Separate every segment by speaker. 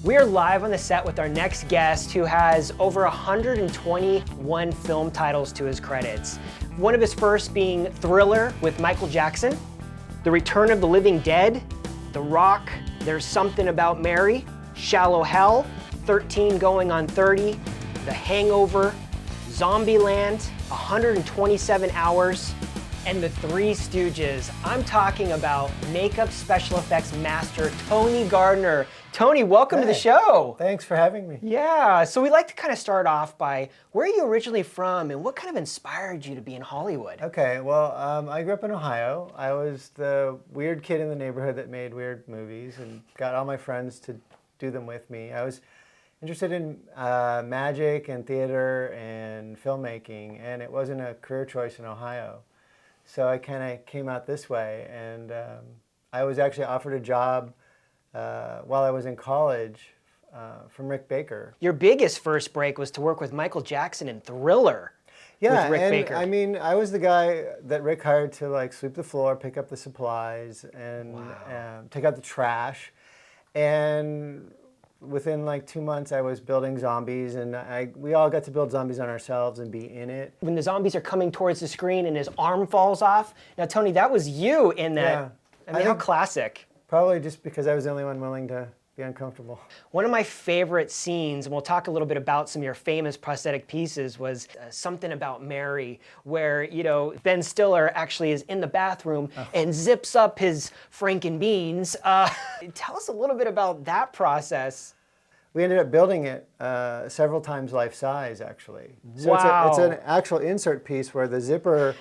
Speaker 1: We are live on the set with our next guest who has over 121 film titles to his credits. One of his first being Thriller with Michael Jackson, The Return of the Living Dead, The Rock, There's Something About Mary, Shallow Hell, 13 Going on 30, The Hangover, Zombieland, 127 Hours, and The Three Stooges. I'm talking about makeup special effects master Tony Gardner. Tony, welcome to the show.
Speaker 2: Thanks for having me.
Speaker 1: Yeah, so we like to kind of start off by where are you originally from and what kind of inspired you to be in Hollywood?
Speaker 2: Okay, well, I grew up in Ohio. I was the weird kid in the neighborhood that made weird movies and got all my friends to do them with me. I was interested in magic and theater and filmmaking, and it wasn't a career choice in Ohio. So I kind of came out this way, and I was actually offered a job while I was in college from Rick Baker.
Speaker 1: Your biggest first break was to work with Michael Jackson in Thriller.
Speaker 2: Yeah,
Speaker 1: with Rick Baker.
Speaker 2: I mean, I was the guy that Rick hired to like sweep the floor, pick up the supplies, and take out the trash. And within like 2 months, I was building zombies, and we all got to build zombies on ourselves and be in it.
Speaker 1: When the zombies are coming towards the screen and his arm falls off. Now, Tony, that was you in that.
Speaker 2: Yeah.
Speaker 1: I mean, how classic.
Speaker 2: Probably just because I was the only one willing to be uncomfortable.
Speaker 1: One of my favorite scenes, and we'll talk a little bit about some of your famous prosthetic pieces, was Something About Mary, where, you know, Ben Stiller actually is in the bathroom and zips up his Frankenbeans. Tell us a little bit about that process.
Speaker 2: We ended up building it several times life size, actually. So
Speaker 1: Wow.
Speaker 2: it's an actual insert piece where the zipper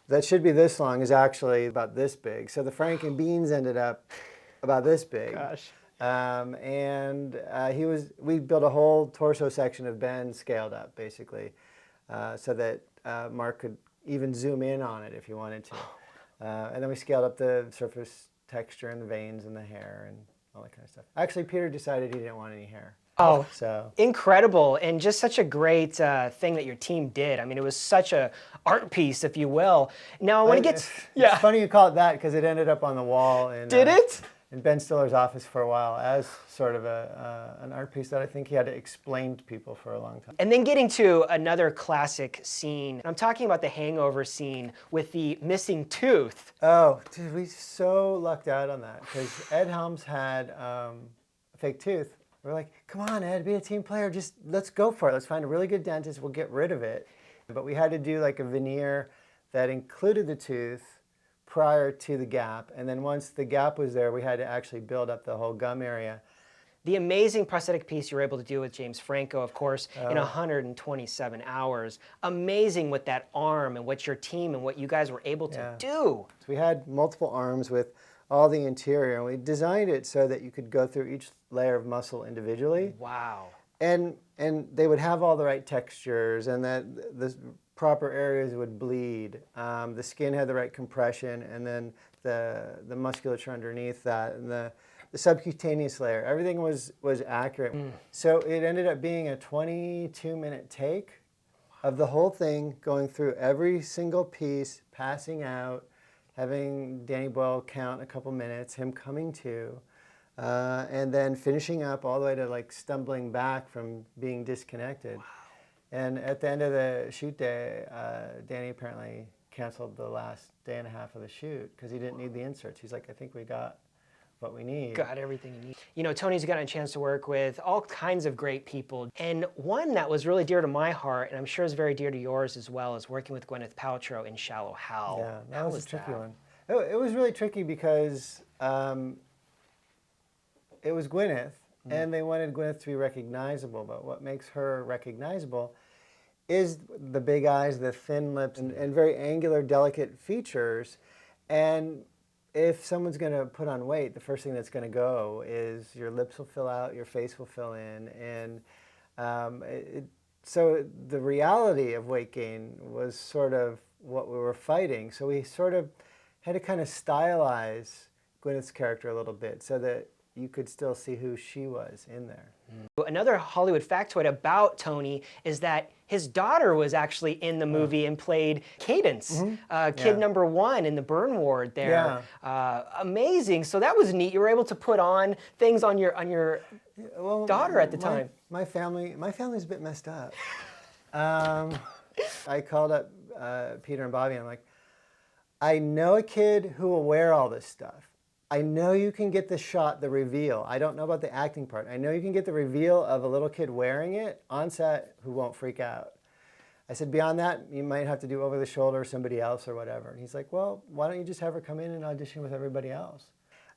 Speaker 2: that should be this long is actually about this big. So the Frankenbeans ended up about this big.
Speaker 1: Gosh.
Speaker 2: We built a whole torso section of Ben scaled up, basically, so that Mark could even zoom in on it if he wanted to. And then we scaled up the surface texture and the veins and the hair and all that kind of stuff. Actually, Peter decided he didn't want any hair.
Speaker 1: Oh,
Speaker 2: so
Speaker 1: incredible, and just such a great thing that your team did. I mean, it was such a art piece, if you will. Now, when it gets...
Speaker 2: It's funny you call it that, because it ended up on the wall in...
Speaker 1: Did it?
Speaker 2: In Ben Stiller's office for a while as sort of an art piece that I think he had to explain to people for a long time.
Speaker 1: And then getting to another classic scene. I'm talking about the Hangover scene with the missing tooth.
Speaker 2: Oh, dude, we so lucked out on that because Ed Helms had a fake tooth. We're like, come on, Ed, be a team player. Just let's go for it. Let's find a really good dentist. We'll get rid of it. But we had to do like a veneer that included the tooth prior to the gap, and then once the gap was there, we had to actually build up the whole gum area.
Speaker 1: The amazing prosthetic piece you were able to do with James Franco, of course, in 127 hours. Amazing with that arm and what your team and what you guys were able to do.
Speaker 2: So we had multiple arms with all the interior, and we designed it so that you could go through each layer of muscle individually.
Speaker 1: Wow.
Speaker 2: And they would have all the right textures, and that the proper areas would bleed. The skin had the right compression, and then the musculature underneath that, and the subcutaneous layer. Everything was accurate. So it ended up being a 22-minute take of the whole thing, going through every single piece, passing out, having Danny Boyle count a couple minutes, him coming to, and then finishing up all the way to like stumbling back from being disconnected. Wow. And at the end of the shoot day, Danny apparently canceled the last day and a half of the shoot because he didn't need the inserts. He's like, I think we got what we need.
Speaker 1: Got everything you need. You know, Tony's gotten a chance to work with all kinds of great people. And one that was really dear to my heart, and I'm sure is very dear to yours as well, is working with Gwyneth Paltrow in Shallow Hell.
Speaker 2: Yeah, that was a tricky one. It was really tricky because it was Gwyneth, and they wanted Gwyneth to be recognizable, but what makes her recognizable is the big eyes, the thin lips, and very angular, delicate features. And if someone's going to put on weight, the first thing that's going to go is your lips will fill out, your face will fill in, and so the reality of weight gain was sort of what we were fighting. So we sort of had to kind of stylize Gwyneth's character a little bit so that you could still see who she was in there.
Speaker 1: Another Hollywood factoid about Tony is that his daughter was actually in the movie and played Cadence, kid number 1 in the burn ward there. Amazing. So that was neat. You were able to put on things on your
Speaker 2: Well,
Speaker 1: daughter at the time.
Speaker 2: My family's a bit messed up. I called up Peter and Bobby, and I'm like, I know a kid who will wear all this stuff. I know you can get the shot, the reveal. I don't know about the acting part. I know you can get the reveal of a little kid wearing it on set who won't freak out. I said, beyond that, you might have to do over the shoulder somebody else or whatever. And he's like, well, why don't you just have her come in and audition with everybody else?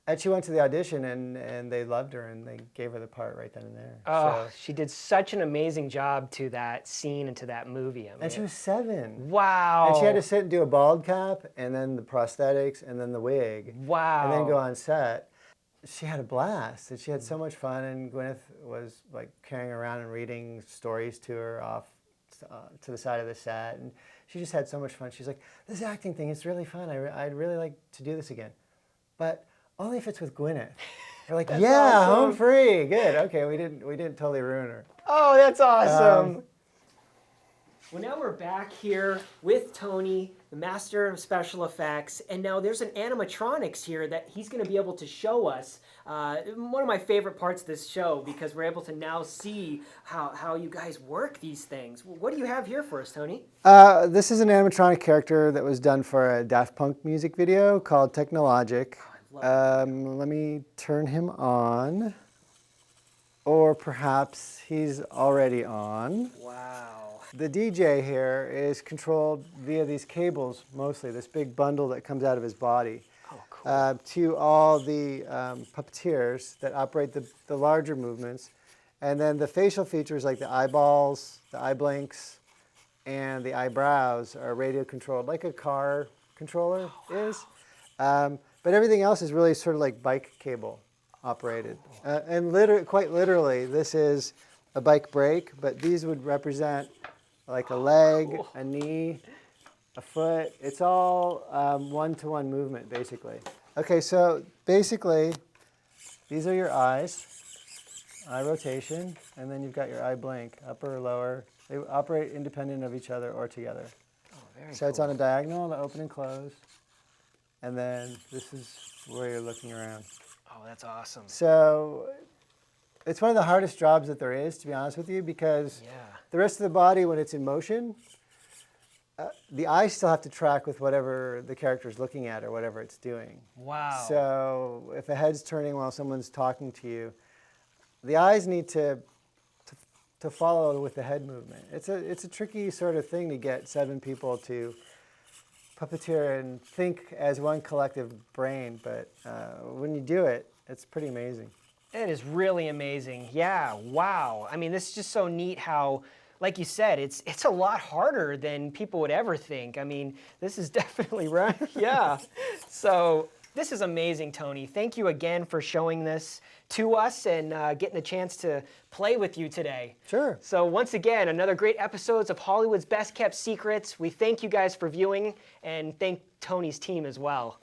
Speaker 2: And she went to the audition, and they loved her, and they gave her the part right then and there.
Speaker 1: Oh, she did such an amazing job to that scene and to that movie. I mean,
Speaker 2: and she was 7.
Speaker 1: Wow.
Speaker 2: And she had to sit and do a bald cap, and then the prosthetics, and then the wig.
Speaker 1: Wow.
Speaker 2: And then go on set. She had a blast, and she had so much fun, and Gwyneth was like carrying her around and reading stories to her off to the side of the set, and she just had so much fun. She's like, this acting thing is really fun. I'd really like to do this again. But only if it's with Gwyneth. We're like, yeah, awesome. Home free, good. Okay, we didn't totally ruin her.
Speaker 1: Oh, that's awesome. Well, now we're back here with Tony, the master of special effects, and now there's an animatronics here that he's going to be able to show us. One of my favorite parts of this show, because we're able to now see how you guys work these things. What do you have here for us, Tony?
Speaker 2: This is an animatronic character that was done for a Daft Punk music video called Technologic. Let me turn him on. Or perhaps he's already on.
Speaker 1: Wow.
Speaker 2: The DJ here is controlled via these cables, mostly, this big bundle that comes out of his body.
Speaker 1: Oh, cool.
Speaker 2: To all the puppeteers that operate the larger movements. And then the facial features like the eyeballs, the eye blinks, and the eyebrows are radio controlled, like a car controller is. But everything else is really sort of like bike cable operated. And quite literally, this is a bike brake, but these would represent like a leg, a knee, a foot. It's all one-to-one movement, basically. Okay, so basically, these are your eyes, eye rotation, and then you've got your eye blink, upper or lower. They operate independent of each other or together.
Speaker 1: Oh, very
Speaker 2: so
Speaker 1: cool.
Speaker 2: It's on a diagonal, the open and close. And then this is where you're looking around.
Speaker 1: Oh, that's awesome.
Speaker 2: So it's one of the hardest jobs that there is, to be honest with you, because the rest of the body, when it's in motion, the eyes still have to track with whatever the character is looking at or whatever it's doing.
Speaker 1: Wow.
Speaker 2: So if a head's turning while someone's talking to you, the eyes need to follow with the head movement. It's a tricky sort of thing to get 7 people to puppeteer and think as one collective brain, but when you do it, it's pretty amazing.
Speaker 1: It is really amazing. Yeah, wow. I mean, this is just so neat how, like you said, it's a lot harder than people would ever think. I mean, this is definitely right. Yeah. So this is amazing, Tony. Thank you again for showing this to us and getting a chance to play with you today.
Speaker 2: Sure.
Speaker 1: So once again, another great episodes of Hollywood's Best Kept Secrets. We thank you guys for viewing and thank Tony's team as well.